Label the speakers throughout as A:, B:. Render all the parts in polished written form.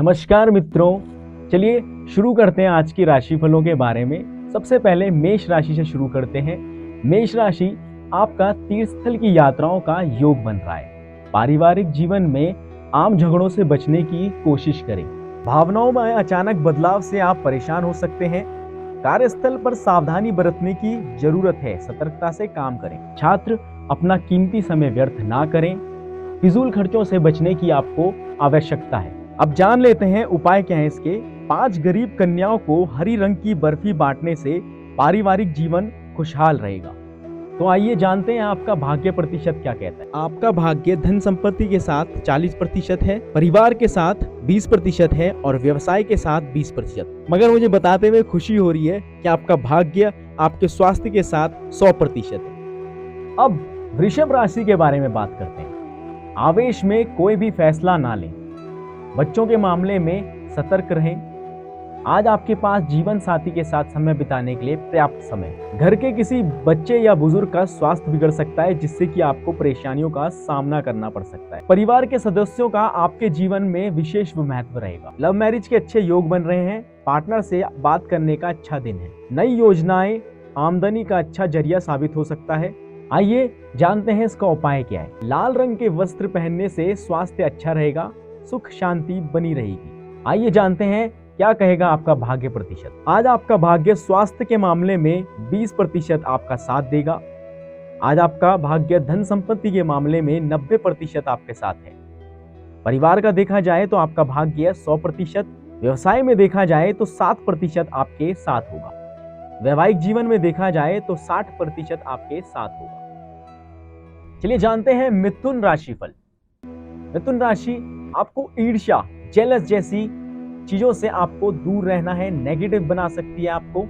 A: नमस्कार मित्रों, चलिए शुरू करते हैं आज की राशिफलों के बारे में। सबसे पहले मेष राशि से शुरू करते हैं। मेष राशि आपका तीर्थस्थल की यात्राओं का योग बन रहा है। पारिवारिक जीवन में आम झगड़ों से बचने की कोशिश करें। भावनाओं में अचानक बदलाव से आप परेशान हो सकते हैं। कार्यस्थल पर सावधानी बरतने की जरूरत है, सतर्कता से काम करें। छात्र अपना कीमती समय व्यर्थ ना करें। फिजूल खर्चों से बचने की आपको आवश्यकता है। अब जान लेते हैं उपाय क्या है इसके। 5 गरीब कन्याओं को हरी रंग की बर्फी बांटने से पारिवारिक जीवन खुशहाल रहेगा। तो आइए जानते हैं आपका भाग्य प्रतिशत क्या कहता है। आपका भाग्य धन संपत्ति के साथ 40% है, परिवार के साथ 20% है और व्यवसाय के साथ 20%। मगर मुझे बताते हुए खुशी हो रही है कि आपका भाग्य आपके स्वास्थ्य के साथ 100% है। अब वृषभ राशि के बारे में बात करते हैं। आवेश में कोई भी फैसला ना लें। बच्चों के मामले में सतर्क रहें। आज आपके पास जीवन साथी के साथ समय बिताने के लिए पर्याप्त समय। घर के किसी बच्चे या बुजुर्ग का स्वास्थ्य बिगड़ सकता है, जिससे कि आपको परेशानियों का सामना करना पड़ सकता है। परिवार के सदस्यों का आपके जीवन में विशेष महत्व रहेगा। लव मैरिज के अच्छे योग बन रहे हैं। पार्टनर से बात करने का अच्छा दिन है। नई योजनाएं आमदनी का अच्छा जरिया साबित हो सकता है। आइए जानते हैं इसका उपाय क्या है। लाल रंग के वस्त्र पहनने से स्वास्थ्य अच्छा रहेगा, सुख शांति बनी रहेगी। आइए जानते हैं क्या कहेगा आपका भाग्य प्रतिशत। आज आपका भाग्य स्वास्थ्य के मामले में 20% आपका साथ देगा। आज आपका भाग्य धन संपत्ति के मामले में 90% आपके साथ है। परिवार का देखा जाए तो आपका भाग्य 100%, व्यवसाय में देखा जाए तो 7% आपके साथ होगा। वैवाहिक जीवन में देखा जाए तो 60% आपके साथ होगा। चलिए जानते हैं मिथुन राशिफल। मिथुन राशि आपको ईर्ष्या, जेलस जैसी चीजों से आपको दूर रहना है। नेगेटिव बना सकती है आपको।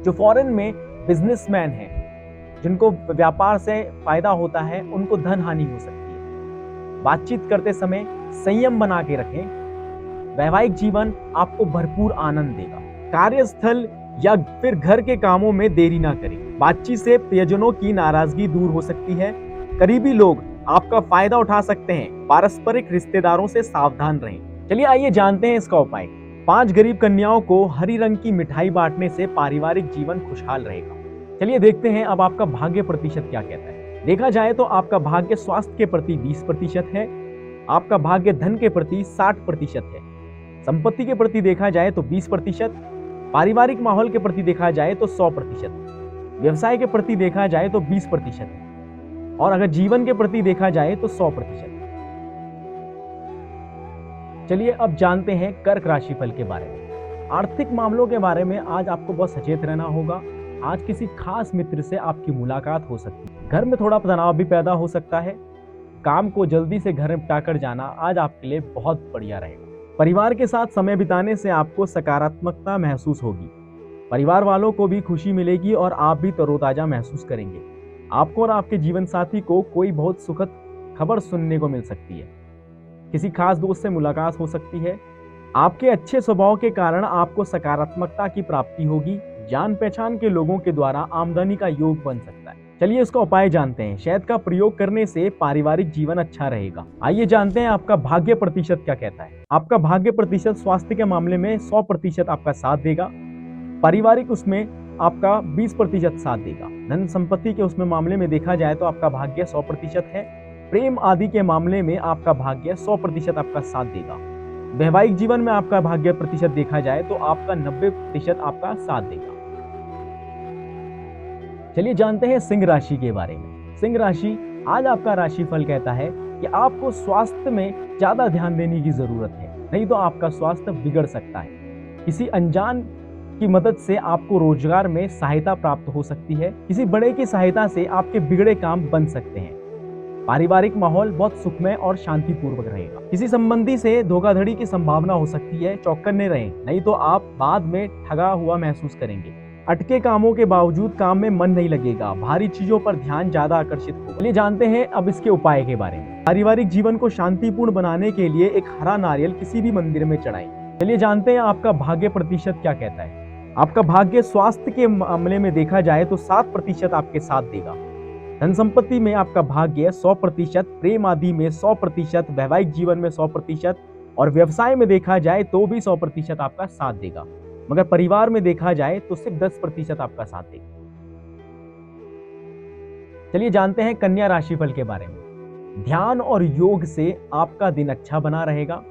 A: जो फॉरेन में बिजनेसमैन हैं, जिनको व्यापार से फायदा होता है, उनको धन हानि हो सकती है। बातचीत करते समय संयम बना के रखें। वैवाहिक जीवन आपको भरपूर आनंद देगा। कार्यस्थल या फिर घर के कामों में देरी ना करें। बातचीत से प्रियजनों की नाराजगी दूर हो सकती है। करीबी लोग आपका फायदा उठा सकते हैं। पारस्परिक रिश्तेदारों से सावधान रहें। चलिए आइए जानते हैं इसका उपाय। 5 गरीब कन्याओं को हरी रंग की मिठाई बांटने से पारिवारिक जीवन खुशहाल रहेगा। चलिए देखते हैं अब आपका भाग्य प्रतिशत क्या कहता है। देखा जाए तो आपका भाग्य स्वास्थ्य के प्रति 20% है। आपका भाग्य धन के प्रति 60% है। संपत्ति के प्रति देखा जाए तो 20%, पारिवारिक माहौल के प्रति देखा जाए तो 100%, व्यवसाय के प्रति देखा जाए तो 20% है और अगर जीवन के प्रति देखा जाए तो 100%। चलिए अब जानते हैं कर्क राशिफल के बारे में। आर्थिक मामलों के बारे में आज आपको बहुत सचेत रहना होगा। आज किसी खास मित्र से आपकी मुलाकात हो सकती है। घर में थोड़ा तनाव भी पैदा हो सकता है। काम को जल्दी से घर निपटा कर जाना आज आपके लिए बहुत बढ़िया रहेगा। परिवार के साथ समय बिताने से आपको सकारात्मकता महसूस होगी। परिवार वालों को भी खुशी मिलेगी और आप भी तरोताजा महसूस करेंगे। आपको और आपके जीवन साथी को कोई बहुत सुखद खबर सुनने को मिल सकती है। किसी खास दोस्त से मुलाकात हो सकती है। आपके अच्छे स्वभाव के कारण आपको सकारात्मकता की प्राप्ति होगी। जान पहचान के लोगों के द्वारा आमदनी का योग बन सकता है। चलिए इसका उपाय जानते हैं। शहद का प्रयोग करने से पारिवारिक जीवन अच्छा रहेगा। आइए जानते हैं आपका भाग्य प्रतिशत क्या कहता है। आपका भाग्य प्रतिशत स्वास्थ्य के मामले में 100% आपका साथ देगा। पारिवारिक उसमें आपका 20% साथ देगा। धन संपत्ति के उसमें मामले में देखा जाए तो आपका भाग्य 100% है। प्रेम आदि के मामले में आपका भाग्य 100% आपका साथ देगा। वैवाहिक जीवन में आपका भाग्य प्रतिशत देखा जाए तो आपका 90% आपका साथ देगा। चलिए जानते हैं सिंह राशि के बारे में। सिंह राशि आज आपका राशिफल कहता है कि आपको स्वास्थ्य में ज्यादा ध्यान देने की जरूरत है, नहीं तो आपका स्वास्थ्य बिगड़ सकता है। किसी अनजान की मदद से आपको रोजगार में सहायता प्राप्त हो सकती है। किसी बड़े की सहायता से आपके बिगड़े काम बन सकते हैं। पारिवारिक माहौल बहुत सुखमय और शांतिपूर्वक रहेगा। किसी संबंधी से धोखाधड़ी की संभावना हो सकती है, चौकन्ने रहें, नहीं तो आप बाद में ठगा हुआ महसूस करेंगे। अटके कामों के बावजूद काम में मन नहीं लगेगा। भारी चीजों पर ध्यान ज्यादा आकर्षित होगा। चलिए जानते हैं अब इसके उपाय के बारे में। पारिवारिक जीवन को शांतिपूर्ण बनाने के लिए एक हरा नारियल किसी भी मंदिर में चढ़ाएं। चलिए जानते हैं आपका भाग्य प्रतिशत क्या कहता है। आपका भाग्य स्वास्थ्य के मामले में देखा जाए तो 7% आपके साथ देगा। धन संपत्ति में आपका भाग्य 100%, प्रेम आदि में 100%, वैवाहिक जीवन में 100%, और व्यवसाय में देखा जाए तो भी 100% आपका साथ देगा, मगर परिवार में देखा जाए तो सिर्फ 10% आपका साथ देगा। चलिए जानते हैं कन्या राशिफल के बारे में। ध्यान और योग से आपका दिन अच्छा बना रहेगा।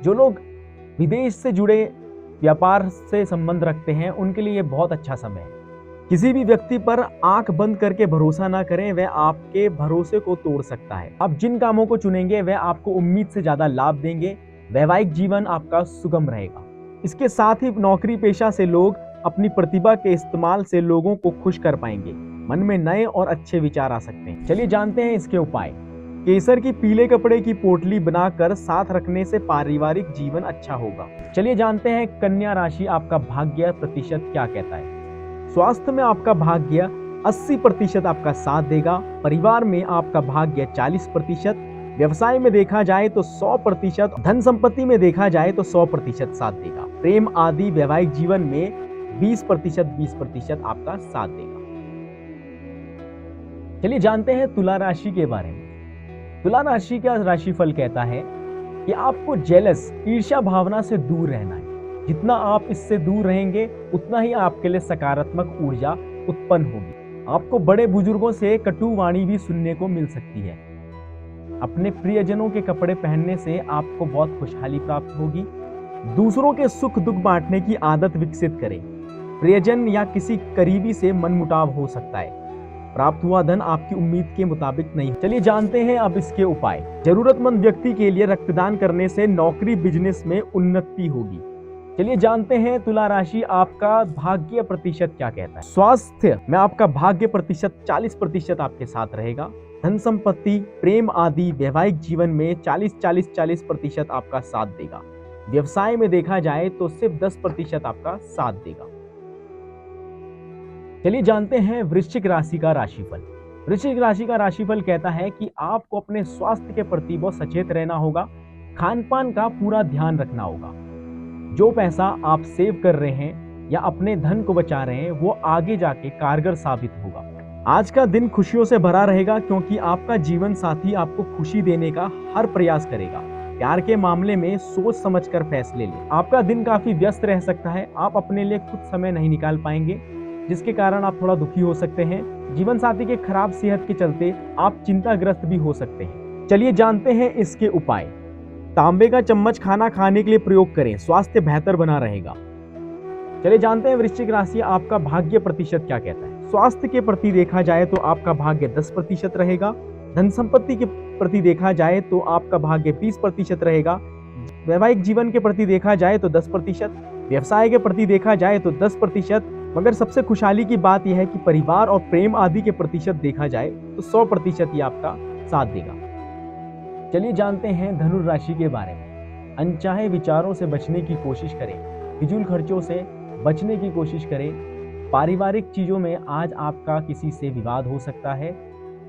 A: जो लोग विदेश से जुड़े व्यापार से संबंध रखते हैं उनके लिए बहुत अच्छा समय है। किसी भी व्यक्ति पर आंख बंद करके भरोसा ना करें, वह आपके भरोसे को तोड़ सकता है। आप जिन कामों को चुनेंगे वह आपको उम्मीद से ज्यादा लाभ देंगे। वैवाहिक जीवन आपका सुगम रहेगा। इसके साथ ही नौकरी पेशा से लोग अपनी प्रतिभा के इस्तेमाल से लोगों को खुश कर पाएंगे। मन में नए और अच्छे विचार आ सकते हैं। चलिए जानते हैं इसके उपाय। केसर की पीले कपड़े की पोटली बनाकर साथ रखने से पारिवारिक जीवन अच्छा होगा। चलिए जानते हैं कन्या राशि आपका भाग्य प्रतिशत क्या कहता है। स्वास्थ्य में आपका भाग्य 80% आपका साथ देगा। परिवार में आपका भाग्य 40%। व्यवसाय में देखा जाए तो 100%। धन संपत्ति में देखा जाए तो 100% साथ देगा। प्रेम आदि वैवाहिक जीवन में 20% आपका साथ देगा। चलिए जानते हैं तुला राशि के बारे में। तुला राशि का राशिफल कहता है कि आपको जेलस ईर्ष्या भावना से दूर रहना है। जितना आप इससे दूर रहेंगे उतना ही आपके लिए सकारात्मक ऊर्जा उत्पन्न होगी। आपको बड़े बुजुर्गों से कटु वाणी भी सुनने को मिल सकती है। अपने प्रियजनों के कपड़े पहनने से आपको बहुत खुशहाली प्राप्त होगी। दूसरों के सुख दुख बांटने की आदत विकसित करें। प्रियजन या किसी करीबी से मनमुटाव हो सकता है। प्राप्त हुआ धन आपकी उम्मीद के मुताबिक नहीं। चलिए जानते हैं अब इसके उपाय। जरूरतमंद व्यक्ति के लिए रक्तदान करने से नौकरी बिजनेस में उन्नति होगी। चलिए जानते हैं तुला राशि आपका भाग्य प्रतिशत क्या कहता है। स्वास्थ्य में आपका भाग्य प्रतिशत 40% आपके साथ रहेगा। धन संपत्ति प्रेम आदि वैवाहिक जीवन में 40% आपका साथ देगा। व्यवसाय में देखा जाए तो सिर्फ 10% आपका साथ देगा। चलिए जानते हैं वृश्चिक राशि का राशिफल। वृश्चिक राशि का राशिफल कहता है कि आपको अपने स्वास्थ्य के प्रति बहुत सचेत रहना होगा। खान पान का पूरा ध्यान रखना होगा। जो पैसा आप सेव कर रहे हैं या अपने धन को बचा रहे हैं वो आगे जाके कारगर साबित होगा। आज का दिन खुशियों से भरा रहेगा क्योंकि आपका जीवन साथी आपको खुशी देने का हर प्रयास करेगा। प्यार के मामले में सोच समझकर फैसले लें। आपका दिन काफी व्यस्त रह सकता है। आप अपने लिए खुद समय नहीं निकाल पाएंगे जिसके कारण आप थोड़ा दुखी हो सकते हैं। जीवन साथी के खराब सेहत के चलते आप चिंताग्रस्त भी हो सकते हैं। चलिए जानते हैं इसके उपाय। तांबे का चम्मच खाना खाने के लिए प्रयोग करें, स्वास्थ्य बेहतर बना रहेगा। चलिए जानते हैं वृश्चिक राशि आपका भाग्य प्रतिशत क्या कहता है। स्वास्थ्य के प्रति देखा जाए तो आपका भाग्य 10% रहेगा। धन संपत्ति के प्रति देखा जाए तो आपका भाग्य 20% रहेगा। वैवाहिक जीवन के प्रति देखा जाए तो 10%। व्यवसाय के प्रति देखा जाए तो 10%। मगर सबसे खुशहाली की बात यह है कि परिवार और प्रेम आदि के प्रतिशत देखा जाए तो 100% ही आपका साथ देगा। चलिए जानते हैं धनु राशि के बारे में। अनचाहे विचारों से बचने की कोशिश करें। फिजूल खर्चों से बचने की कोशिश करें। पारिवारिक चीजों में आज आपका किसी से विवाद हो सकता है।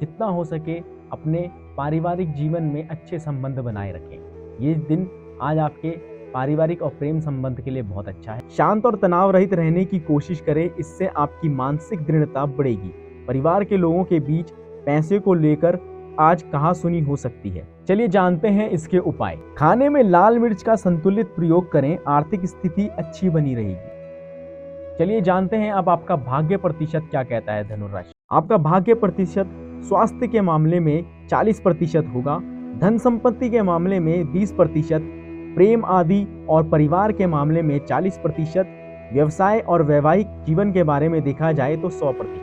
A: जितना हो सके अपने पारिवारिक जीवन में अच्छे संबंध बनाए रखें। ये दिन आज आपके पारिवारिक और प्रेम संबंध के लिए बहुत अच्छा है। शांत और तनाव रहित रहने की कोशिश करें, इससे आपकी मानसिक दृढ़ता बढ़ेगी। परिवार के लोगों के बीच पैसे को लेकर आज कहासुनी हो सकती है। चलिए जानते हैं इसके उपाय। खाने में लाल मिर्च का संतुलित प्रयोग करें, आर्थिक स्थिति अच्छी बनी रहेगी। चलिए जानते हैं अब आपका भाग्य प्रतिशत क्या कहता है धनु राशि। आपका भाग्य प्रतिशत स्वास्थ्य के मामले में 40% होगा। धन संपत्ति के मामले में 20%। प्रेम आदि और परिवार के मामले में 40%। व्यवसाय और वैवाहिक जीवन के बारे में देखा जाए तो 100%।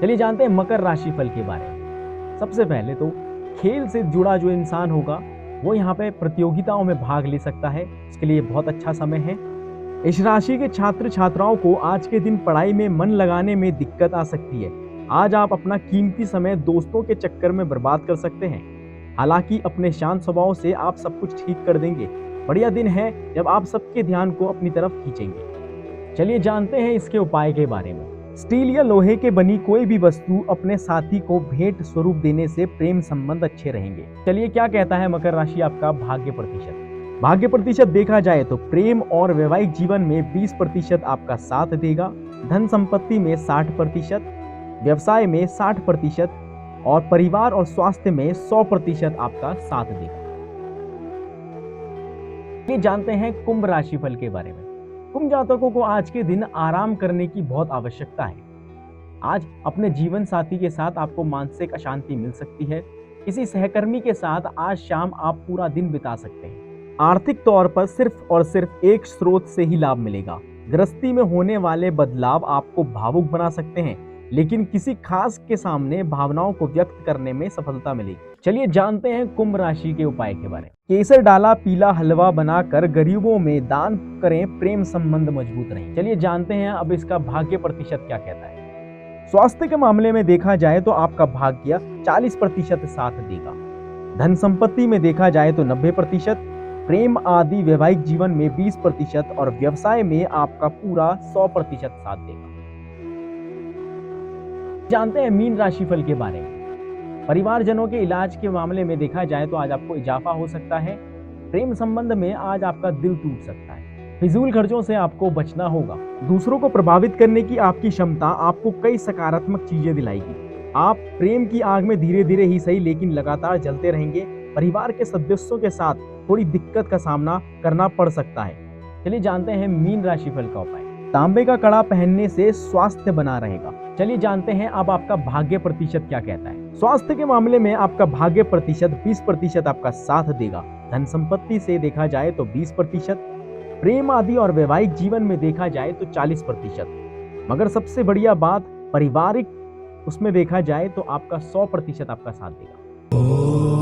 A: चलिए जानते हैं मकर राशि फल के बारे में। सबसे पहले तो खेल से जुड़ा जो इंसान होगा वो यहाँ पे प्रतियोगिताओं में भाग ले सकता है। इसके लिए बहुत अच्छा समय है। इस राशि के छात्र छात्राओं को आज के दिन पढ़ाई में मन लगाने में दिक्कत आ सकती है। आज आप अपना कीमती समय दोस्तों के चक्कर में बर्बाद कर सकते हैं। हालांकि अपने शांत स्वभाव से आप सब कुछ ठीक कर देंगे। बढ़िया दिन है जब आप सबके ध्यान को अपनी तरफ खींचेंगे। चलिए जानते हैं इसके उपाय के बारे में। स्टील या लोहे के बनी कोई भी वस्तु अपने साथी को भेंट स्वरूप देने से प्रेम संबंध अच्छे रहेंगे। चलिए क्या कहता है मकर राशि आपका भाग्य प्रतिशत। भाग्य प्रतिशत देखा जाए तो प्रेम और वैवाहिक जीवन में 20% आपका साथ देगा। धन संपत्ति में 60%। व्यवसाय में 60% और परिवार और स्वास्थ्य में 100% आपका साथ देगा। ये जानते हैं कुंभ राशिफल के बारे में। कुंभ जातकों को आज के दिन आराम करने की बहुत आवश्यकता है। आज अपने जीवन साथी के साथ आपको मानसिक अशांति मिल सकती है। किसी सहकर्मी के साथ आज शाम आप पूरा दिन बिता सकते हैं। आर्थिक तौर पर सिर्फ और सिर्फ एक स्रोत से ही लाभ मिलेगा। गृहस्थी में होने वाले बदलाव आपको भावुक बना सकते हैं, लेकिन किसी खास के सामने भावनाओं को व्यक्त करने में सफलता मिलेगी। चलिए जानते हैं कुंभ राशि के उपाय के बारे में। केसर डाला पीला हलवा बनाकर गरीबों में दान करें, प्रेम संबंध मजबूत रहें। चलिए जानते हैं अब इसका भाग्य प्रतिशत क्या कहता है। स्वास्थ्य के मामले में देखा जाए तो आपका भाग्य 40% साथ देगा। धन संपत्ति में देखा जाए तो 90%, प्रेम आदि वैवाहिक जीवन में 20% और व्यवसाय में आपका पूरा 100% साथ देगा। जानते हैं मीन राशिफल के बारे में। परिवारजनों के इलाज के मामले में देखा जाए तो आज आपको इजाफा हो सकता है। प्रेम संबंध में आज आपका दिल टूट सकता है। फिजूल खर्चों से आपको बचना होगा। दूसरों को प्रभावित करने की आपकी क्षमता आपको कई सकारात्मक चीजें दिलाएगी। आप प्रेम की आग में धीरे धीरे ही सही लेकिन लगातार जलते रहेंगे। परिवार के सदस्यों के साथ थोड़ी दिक्कत का सामना करना पड़ सकता है। चलिए जानते हैं मीन राशिफल का उपाय। तांबे का कड़ा पहनने से स्वास्थ्य बना रहेगा। चलिए जानते हैं अब आपका भाग्य प्रतिशत क्या कहता है। स्वास्थ्य के मामले में आपका भाग्य प्रतिशत 20% आपका साथ देगा। धन संपत्ति से देखा जाए तो 20%, प्रेम आदि और वैवाहिक जीवन में देखा जाए तो 40%, मगर सबसे बढ़िया बात पारिवारिक उसमें देखा जाए तो आपका 100% आपका साथ देगा।